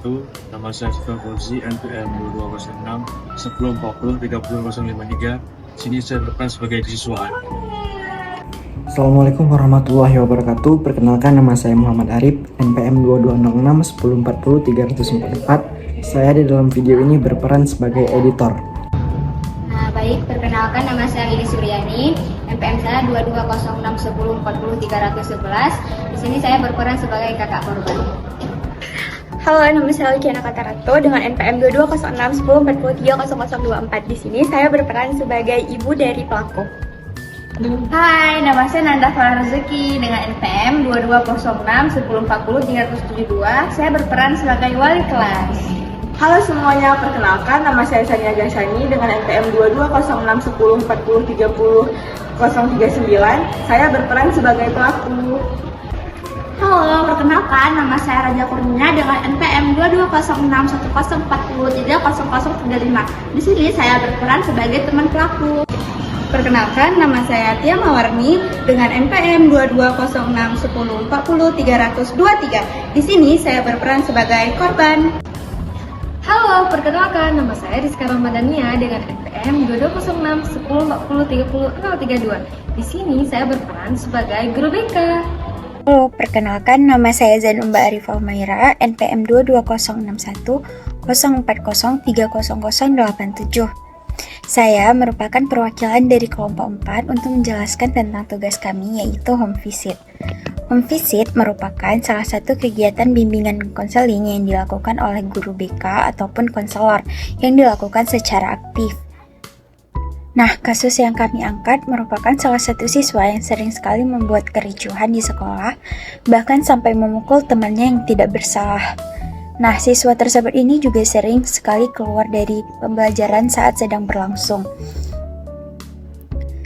wabarakatuh. Nama saya Sifat Fauzi, NPM 2206 1040 30053. Sini saya berperan sebagai siswaan. Assalamualaikum warahmatullahi wabarakatuh. Perkenalkan, nama saya Muhammad Arif, NPM 2206 1040 344. Saya di dalam video ini berperan sebagai editor. Baik, perkenalkan, nama saya Lili Suryani, NPM saya 2206 1040 311. Di sini saya berperan sebagai kakak korban. Halo, nama saya Luciana Katarato dengan NPM 2206 1040 30024. Di sini saya berperan sebagai ibu dari pelaku. Hai, nama saya Nanda Farah Rezeki dengan NPM 2206 1040 372. Saya berperan sebagai wali kelas. Halo semuanya, perkenalkan, nama saya Sania Gasani dengan NPM 2206 1040 30039. Saya berperan sebagai pelaku. Halo, perkenalkan, nama saya Raja Kurnia dengan NPM 2206 1040 30035. Di sini saya berperan sebagai teman pelaku. Perkenalkan, nama saya Tia Mawarni dengan NPM 2206 1040 323. Di sini saya berperan sebagai korban. Halo, perkenalkan, nama saya Rizka Ramadhania dengan NPM 2206 1040 30032. Di sini saya berperan sebagai guru BK. Halo, perkenalkan, nama saya Zanumba Arifah Umaira, NPM 22061 040 30087. Saya merupakan perwakilan dari kelompok 4 untuk menjelaskan tentang tugas kami, yaitu home visit. Home visit merupakan salah satu kegiatan bimbingan konseling yang dilakukan oleh guru BK ataupun konselor yang dilakukan secara aktif. Nah, kasus yang kami angkat merupakan salah satu siswa yang sering sekali membuat kericuhan di sekolah, bahkan sampai memukul temannya yang tidak bersalah. Nah, siswa tersebut ini juga sering sekali keluar dari pembelajaran saat sedang berlangsung.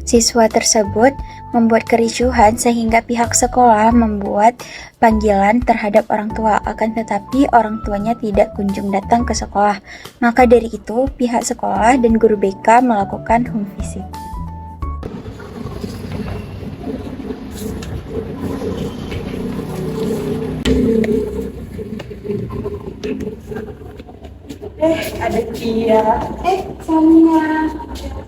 Siswa tersebut membuat kericuhan sehingga pihak sekolah membuat panggilan terhadap orang tua, akan tetapi orang tuanya tidak kunjung datang ke sekolah. Maka dari itu, pihak sekolah dan guru BK melakukan home visit. Ada Tia. Sania.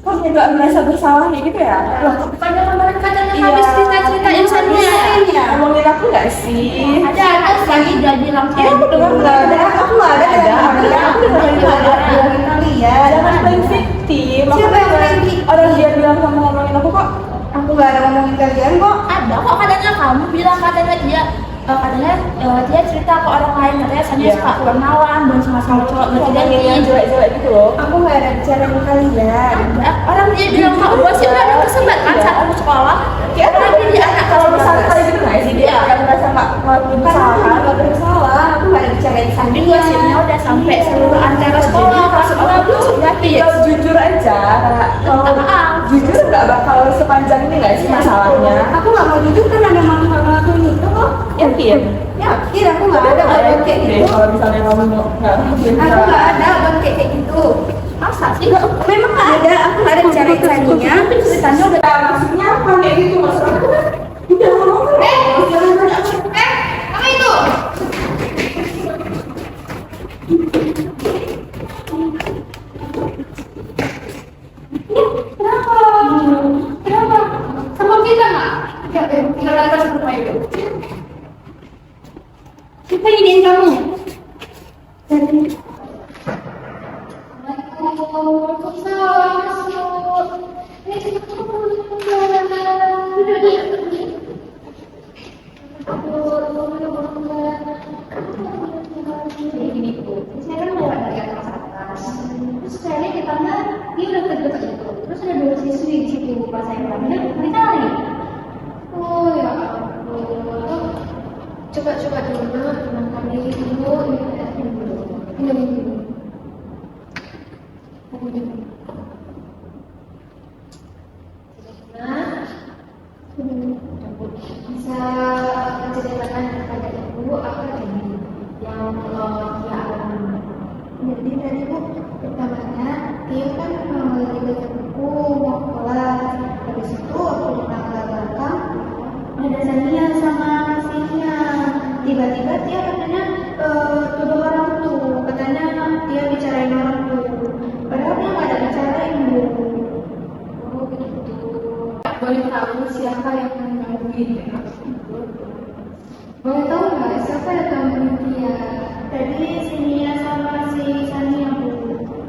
Kok nggak merasa bersalah nih gitu ya? Loh, pada kemarin katanya habis cerita-cerita yang Sania ya? Ngomongin aku nggak sih? Ada lagi udah bilang Aku nggak ada. Aku nggak ada. Kalian. Jangan playing victim. Siapa yang playing victim? Orang dia bilang kamu ngomongin aku kok. Aku nggak ada ngomongin kalian kok. Ada kok, katanya kamu bilang katanya dia dia cerita ke orang lain, katanya Sania suka kenalan dan sama cowok Ngomongin jelek-jelek gitu loh. Aku nggak ada bicara sama kalian. Orang dia bilang kak gue sih nggak ada kesempat kan saat aku sekolah. Apalagi dia anak kalau misalnya kayak gitu nggak sih dia yang merasa nggak ngelakuin kesalahan, nggak bersalah. Aku nggak ada bicarain Tapi Sania. gosipnya udah sampai seluruh antara sekolah kelas Aku tinggal jujur aja. Jujur nggak bakal sepanjang ini nggak sih masalahnya. Aku nggak mau jujur kan ada mama nggak ngelakuin itu kok. Yakin? Yakin, aku nggak ada abang kayak gitu. Kalau misalnya kamu mau nggak ngelakuin Aku nggak ada abang kayak gitu. masa sih? Memang nggak ada. Aku nggak ada bicarain Sania. Ceritanya udah maksudnya apa kayak gitu maksudnya? Udah ngomong apa itu? Kenapa? Sama kita nggak? Ya, tinggal datang ke rumah itu. Siapa iniin kamu? Terus saya lihat di tangga dia udah deket itu. Terus ada dua siswi di situ pas saya panggil mereka lari. Oh ya ampun. Coba dulu tenangkan diri dulu. Ini dulu. Bisa ceritakan kepada ibu apa ini yang dia alami? Jadi tadi Bu, pertamanya dia kan lagi baca buku mau kelas. Habis itu waktu di tangga belakang ada Sania sama Sisnya. Tiba-tiba dia katanya kedua orang tuh Boleh tahu nggak siapa yang kamu Tia? Tadi sini ya sama si Sania Bu.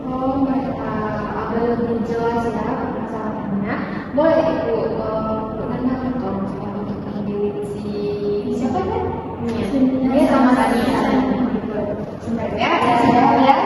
Oh, baik. Agak lebih jelas ya permasalahannya. Boleh Ibu perkenalkan tolong untuk diri siapa kan? Iya, sama Sania. Sebentar ya, saya ya.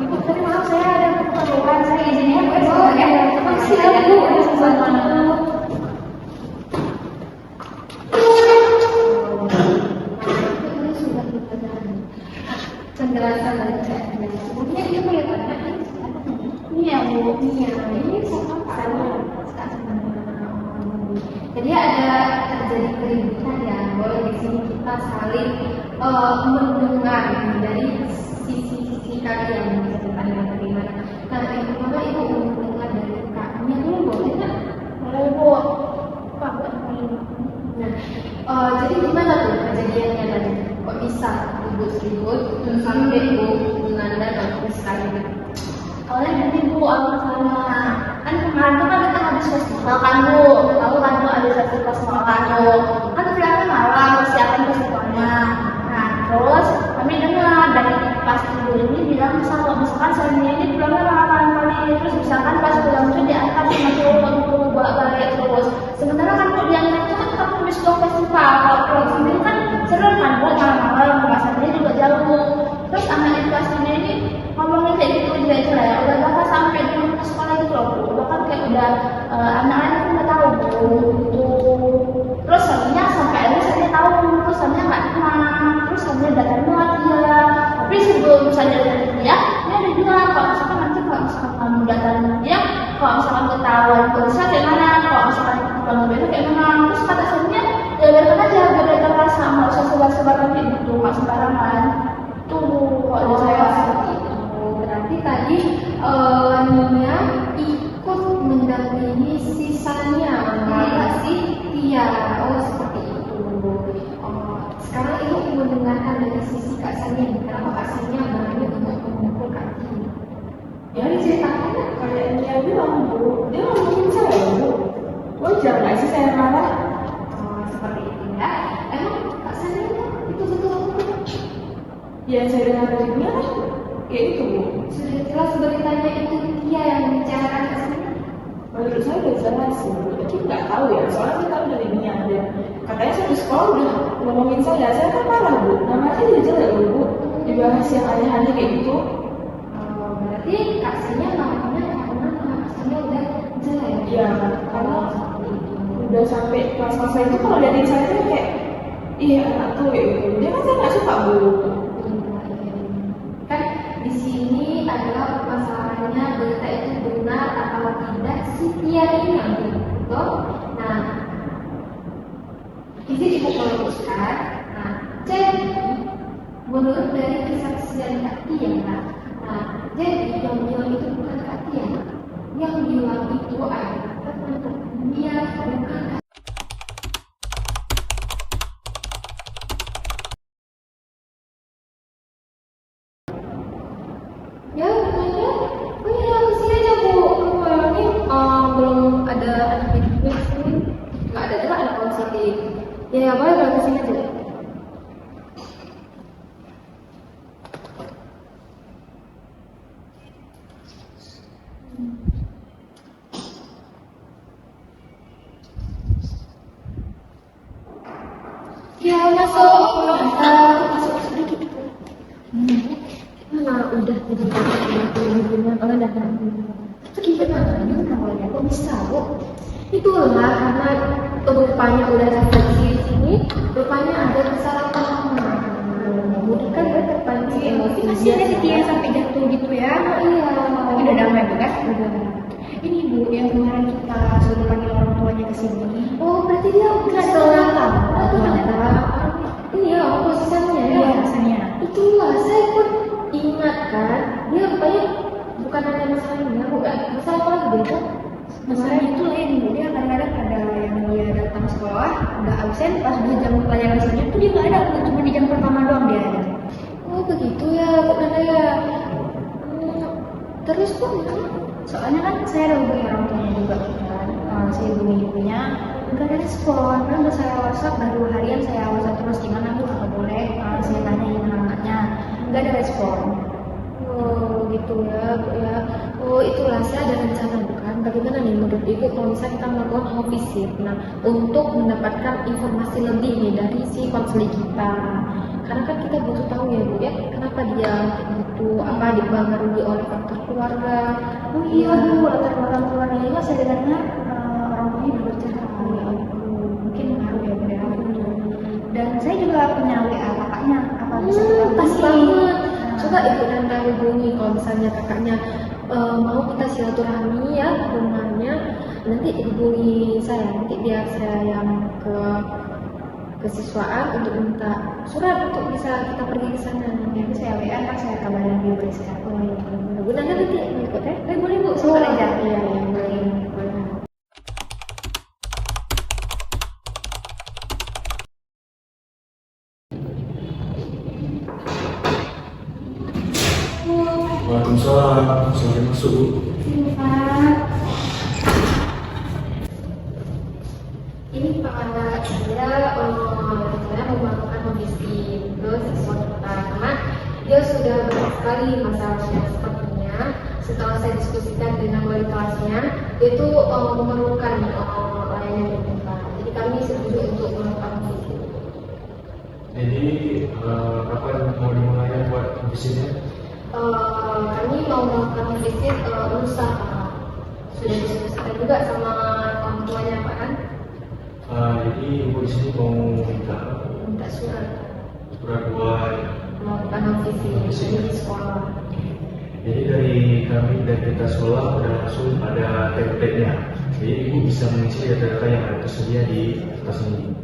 Ibu, tadi maaf saya ada keperluan, saya izinnya boleh sebentar ya. Silakan Bu, penjelasan dari sebelumnya dia boleh tanya Iya Bu. iya ini sama saya jadi ada terjadi keributan ya boleh di sini kita saling mendengar dari sisi kalian ceritanya bagaimana. Nah yang pertama ibu mendengar dari kakaknya dulu boleh nggak? Boleh Bu. Pak, Nah jadi gimana tuh kejadiannya tadi? Kok bisa ribut-ribut sampai ibu menanda sampai sekali? oleh nanti Bu, aku salah. Kan kemarin tuh kan kita habis festival kan Bu. Tahu kan Bu ada festival kan Bu. Kan bilangnya malam persiapan festivalnya. Nah terus kami dengar dari pas ibu ini bilang kalau misalkan Sania ini pulangnya malam kali. Terus misalkan pas pulang tuh diantar sama cowok tuh balik terus. Sementara kan Bu diantar itu kan kamu habis festival. Kalau pulang sendiri kan serem kan Bu malam-malam. Rasanya juga jauh. Terus anak itu aslinya ini ngomongnya kayak gitu jelek-jelek ya, udah bahkan sampai di sekolah gitu loh Bu, bahkan kayak udah anak-anak udah tahu Bu gitu. Terus soalnya sampai akhirnya saya tahu, terus soalnya nggak tenang, terus soalnya datang banget dia. Tapi sebelum saya datang dia ada bilang kalau misalkan nanti kalau misalkan kamu datang dia, kalau misalkan ketahuan polisi kayak mana, kalau misalkan kamu beda kayak mana. Terus kata saya ya biarkan aja biar datang rasa, nggak usah sebar-sebar kayak gitu, nggak sembarangan. Tuh kalau saya seperti itu. Berarti tadi Nia ikut mendampingi sisanya malah si Tia. Oh seperti itu. Sekarang ibu mendengarkan dari sisi Kak Sania. Kenapa Kak Sania berani untuk memukul Kak Tia? Ya diceritakan kayak dia bilang Bu, dia ngomongin saya Bu. Wajar nggak sih saya marah? Seperti itu ya. Emang Kak Sania itu betul-betul Ya saya dengar dari dia kan ya itu Bu. sudah jelas beritanya itu Tia yang membicarakan Kak Sania. Menurut saya udah jelas sih Bu. Tapi nggak tahu ya, soalnya saya tahu dari dia dan katanya saya di sekolah udah ngomongin saya kan marah Bu. Namanya dia jelek loh Bu. Dibahas yang aneh-aneh kayak gitu. Berarti Kak Sania namanya karena Kak Sania udah jelek. Iya, karena udah sampai kelas-kelas itu kalau dari saya tuh kayak iya anak tuh gitu. Dia kan saya nggak suka Bu. Kan di sini adalah masalahnya berita itu benar atau tidak si Tia ini yang betul. Nah, izin ibu meluruskan. Nah, jadi menurut dari kesaksian Kak Tia, nah jadi yang bilang itu bukan Kak Tia, yang bilang itu adalah teman dia bukan Kak. Ya, bertanya. Oh iya, kesini aja Bu. Ini belum ada anak didik sini. Nggak ada juga anak konseling. Ya, boleh kalau kesini aja. Ya, masuk. Masuk sedikit. Nah, udah jadi orang datang. Itu gimana? Ini namanya kok bisa, Bu? Itulah karena rupanya udah terjadi di sini, rupanya ada kesalahpahaman. Kan terpancing emosi. Kasihan si Tia sampai jatuh gitu ya. Iya. Tapi udah damai bukan? Udah. Ini Bu yang kemarin kita suruh panggil orang tuanya ke sini. Oh, berarti dia udah setelah ini ya, posisinya ya. Iya rasanya. Itulah, saya pun ingat kan, dia rupanya bukan ada masalahnya, bukan masalah apa lagi beda? Masalahnya itu lain, dia kadang-kadang ada yang dia datang sekolah, udah absen, pas di jam pelajaran selanjutnya itu dia nggak ada, cuma di jam pertama doang dia ada. Oh begitu ya, Kak Nana ya. Terus kok Soalnya kan saya ada hubungi orang tuanya juga kan, saya hubungi ibunya, nggak ada respon, kan udah saya WhatsApp, baru harian saya WhatsApp terus gimana bu, nggak boleh, saya tanyain anaknya, nggak ada respon. oh gitu ya, Bu ya. Oh itulah saya ada rencana bukan? Bagaimana nih menurut Ibu kalau misalnya kita melakukan home visit, nah untuk mendapatkan informasi lebih nih dari si konseling kita. Karena kan kita butuh tahu ya Bu ya, kenapa dia gitu, apa dipengaruhi oleh faktor keluarga. Oh iya bu, latar belakang keluarganya juga saya dengar orang tuanya juga bercerai, mungkin ngaruh ya bu ya. Dan saya juga punya WA kakaknya, apa bisa kita Pas hubungi? banget. Coba Ibu Nanda hubungi kalau misalnya kakaknya mau kita silaturahmi ya ke rumahnya, nanti hubungi saya, nanti biar saya yang ke kesiswaan untuk minta surat untuk bisa kita pergi ke sana. Nanti saya WA kan saya kabarin di Briska. Oh iya, Bu Nanda nanti ikut ya? Boleh bu, Oh, sebentar aja. iya, iya, boleh, boleh. Waalaikumsalam, selamat masuk Bu. Ini Pak saya mau melakukan home visit ke siswa kita karena dia sudah banyak sekali masalahnya sepertinya. Setelah saya diskusikan dengan wali kelasnya, dia itu memerlukan layanan dari kita. Jadi kami setuju untuk melakukan home visit. Jadi kapan mau dimulai buat visitnya? Kami mau melakukan home visit lusa. Sudah diskusikan juga sama orang tuanya Pak kan? Jadi Ibu di sini mau Minta surat surat buat. melakukan home visit di sekolah. Jadi dari kami dari kita sekolah udah langsung ada template-nya. Jadi Ibu bisa mengisi data-data yang ada tersedia di atas ini.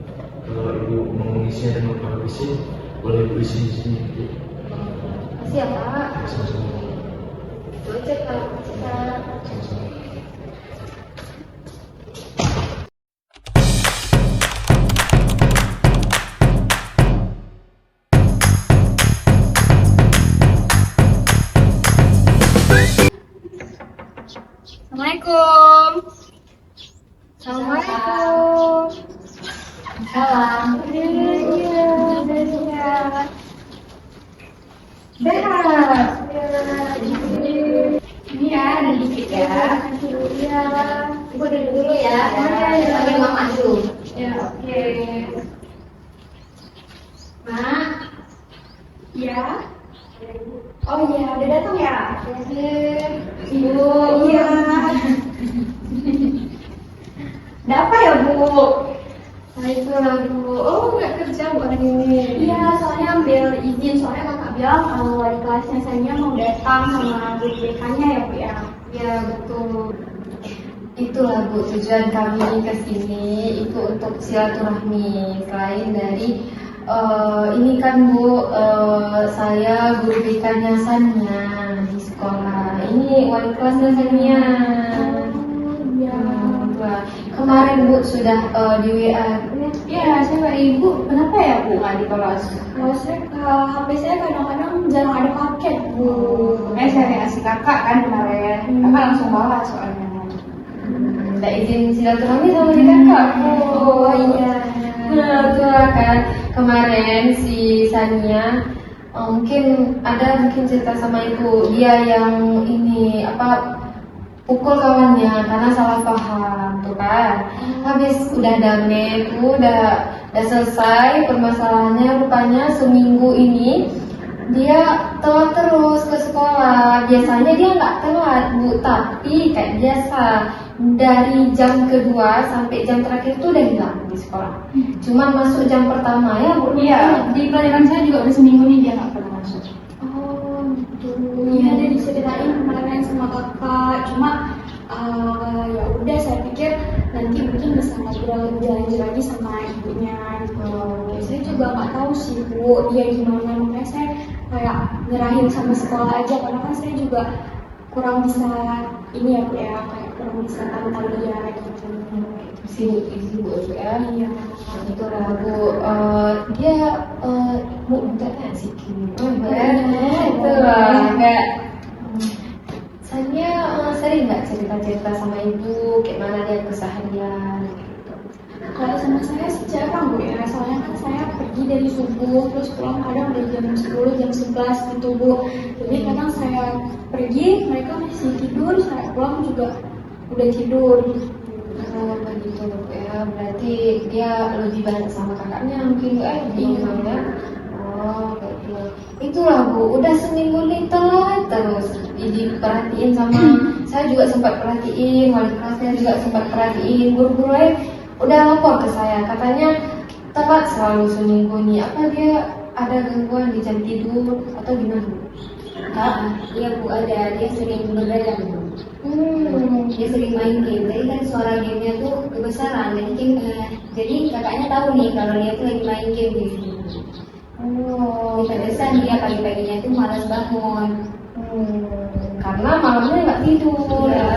Kalau Ibu mau mengisinya dan mau visit, boleh Ibu isi di sini. Makasih ya Pak. Sama-sama. Itu aja Pak. Kita Sama-sama. Assalamualaikum. Assalamualaikum. salam. Berat. Ini ya, ada dikit ya. Iya. Ibu duduk dulu ya. Sambil Mama dulu. Ya, oke. Mak. Ya. Oh iya, udah datang ya? Ibu. Iya. Ada apa ya, Bu? Nah itulah Bu. Oh nggak kerja Bu hari ini. Iya, soalnya ambil izin, soalnya kakak bilang kalau wali kelasnya saya mau datang sama guru BK-nya ya, Bu ya. Ya betul. Itulah Bu tujuan kami ke sini itu untuk silaturahmi. Selain dari ini kan Bu, saya guru BK-nya Sania di sekolah. Ini wali kelasnya Sania. Kemarin Bu sudah di WA. Iya, saya Pak Ibu. Kenapa ya Bu nggak dibalas? Kalau saya HP saya kadang-kadang jarang ada paket Bu. Makanya saya kasih kakak kan kemarin. Kakak langsung balas soalnya. Minta izin silaturahmi sama si kakak. Oh iya. Nah, itulah kan kemarin si Sania mungkin cerita sama ibu dia yang ini apa pukul kawannya karena salah paham tuh kan. Habis udah damai tuh udah selesai permasalahannya, rupanya seminggu ini dia telat terus ke sekolah. Biasanya dia nggak telat Bu, tapi kayak biasa dari jam kedua sampai jam terakhir tuh udah hilang di sekolah. Cuma masuk jam pertama ya Bu. Iya, di pelajaran saya juga udah seminggu nih dia nggak pernah masuk. Oh gitu. Iya, dia diceritain kemarin sama kakak. Cuma ya udah saya pikir nanti mungkin bisa ngobrol lebih lanjut lagi sama ibunya gitu. Saya juga nggak tahu sih Bu dia gimana, makanya saya kayak ngerahin sama sekolah aja karena kan saya juga kurang bisa ini ya Bu ya, kayak kurang bisa tantang dia gitu. Sibuk ya. Iya. Itu lah Bu. Dia Bu bentar ya sih. Itu lah kayak saya sering nggak cerita-cerita sama ibu kayak mana dia keseharian gitu. Kalau sama saya sih jarang Bu ya, soalnya kan saya pergi dari subuh terus pulang kadang dari jam 10, jam 11 gitu Bu. Jadi kadang saya pergi, mereka masih tidur, saya pulang juga udah tidur. Begitu ya, berarti dia lebih banyak sama kakaknya mungkin Iya. ya. Oh gitu. Itulah Bu, udah seminggu ini telat terus diperhatiin sama saya juga sempat perhatiin, wali kelasnya juga sempat perhatiin, guru-guru lain udah lapor ke saya, katanya telat selalu seminggu nih. Apa dia ada gangguan di jam tidur atau gimana Bu? Iya Bu, ada. Dia sering begadang Bu. Dia sering main game. Jadi kan suara gamenya tuh kebesaran. Jadi kakaknya tahu nih kalau dia tuh lagi main game di sini. Biasa dia pagi-paginya tuh malas bangun. Karena malamnya nggak tidur. Iya.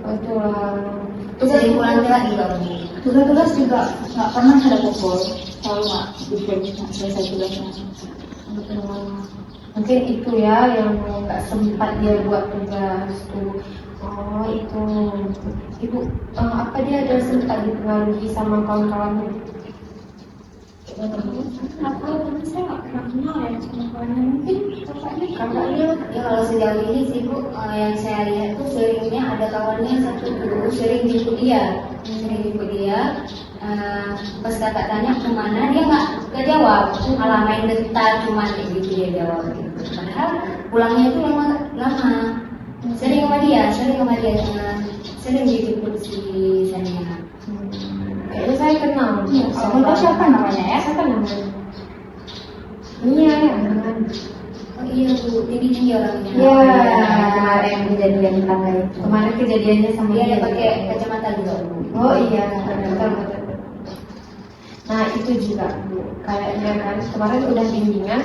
Itulah. Sering pulang telat juga Bu. Tugas-tugas juga nggak pernah ada kumpul, selalu nggak bikin nggak selesai tugasnya. Mungkin itu ya yang nggak sempat dia buat tugas tuh. Oh itu. Ibu, apa dia ada sempat dipengaruhi sama kawan-kawannya? Kenapa? Karena saya nggak pernah kenal ya sama kawannya. Mungkin kakaknya Kakaknya Ya kalau sejauh ini sih Bu, yang saya lihat tuh seringnya ada kawannya satu guru sering jemput dia, pas kakak tanya kemana dia nggak jawab, malah main bentar cuma kayak gitu dia jawab gitu. Padahal pulangnya itu lama. Sering sama dia, sering dijemput si Sania. kayaknya saya kenal. Kamu tahu siapa namanya ya? Siapa namanya? Iya ya. Oh iya Bu, tinggi orangnya. Kemarin kejadian tangga itu. Kemarin kejadiannya sama Dia dia. ada pakai kacamata juga Bu. Oh iya, betul. Nah itu juga Bu, kayaknya kan kemarin udah bimbingan,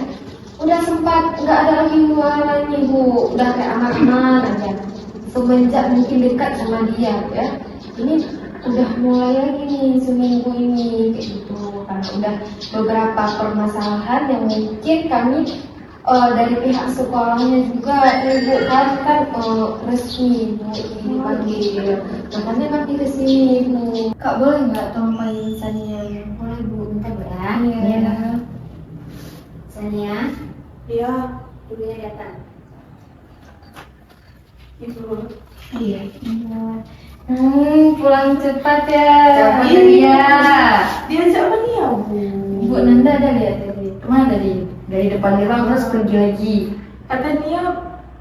udah sempat nggak ada lagi suaranya Bu, udah kayak amat-amat aja. Semenjak mungkin dekat sama dia ya, ini udah mulai lagi nih seminggu ini kayak gitu. Karena udah beberapa permasalahan yang mungkin kami dari pihak sekolahnya juga ibu kan resmi Bu dipanggil, makanya kami kesini Bu. Kak boleh nggak tolong panggil Sania? Boleh Bu, bentar Bu ya. Iya. Sania, Iya, ibunya datang. itu. Iya. Pulang cepat ya. Iya. Iya. Diajak sama dia Bu. Ibu Nanda ada lihat tadi. Kemana tadi? Dari depan gerbang terus pergi lagi. Katanya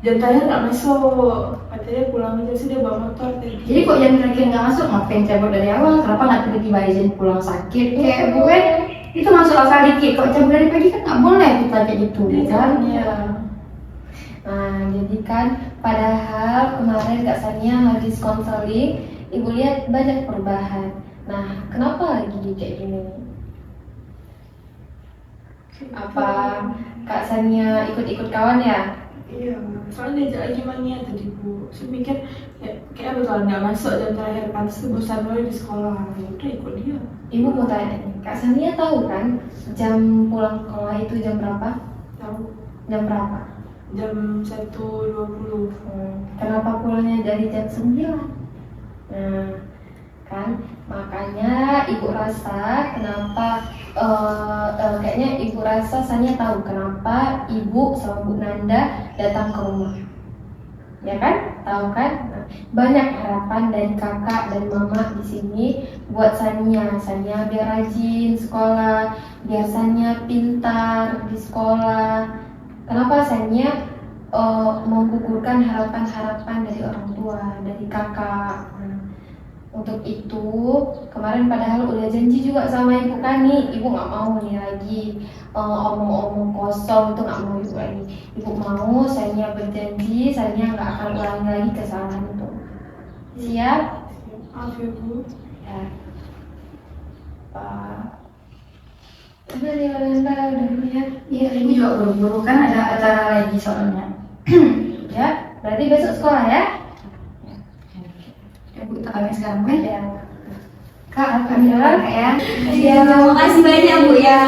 jam terakhir nggak masuk. Katanya pulang aja sih dia bawa motor tadi. Jadi kok yang terakhir nggak masuk, ngapain cabut dari awal? Kenapa nggak tiba-tiba izin pulang sakit? Kayak gue itu masuk akal dikit. Kok cabut dari pagi kan nggak boleh kita kayak gitu, kan? Iya. Nah, jadi kan padahal kemarin Kak Sania habis konseling, Ibu lihat banyak perubahan. Nah, kenapa lagi kayak gini? Apa Kak Sania ikut-ikut kawan ya? Iya, soalnya diajak lagi mania tadi Bu. Saya mikir ya, kayak betul nggak masuk jam terakhir kan, terus bosan dulu di sekolah. Ya udah ikut dia. Ibu mau tanya nih, Kak Sania tahu kan jam pulang sekolah itu jam berapa? Tahu Jam berapa? jam 1.20. Kenapa pulangnya dari jam 9? Nah, kan makanya Ibu rasa kenapa kayaknya Ibu rasa Sania tahu kenapa Ibu sama Bu Nanda datang ke rumah. Ya kan? Tahu kan? Nah, banyak harapan dari kakak dan mama di sini buat Sania. Sania biar rajin sekolah, biar Sania pintar di sekolah. Kenapa Sania menggugurkan harapan-harapan dari orang tua, dari kakak. Untuk itu kemarin padahal udah janji juga sama Ibu Kani, Ibu nggak mau nih lagi omong-omong kosong, itu nggak mau Ibu lagi. Ibu mau Sania berjanji Sania nggak akan ulangi lagi kesalahan itu. Siap? Maaf ya Bu. Ya. Pak. Udah nih udah ya. Iya, ini juga buru-buru kan ada acara lagi soalnya. Ya. Berarti besok sekolah ya? Ya Bu, kita kalian sekarang ya. Kak, Alhamdulillah Ya. Terima kasih banyak Bu ya.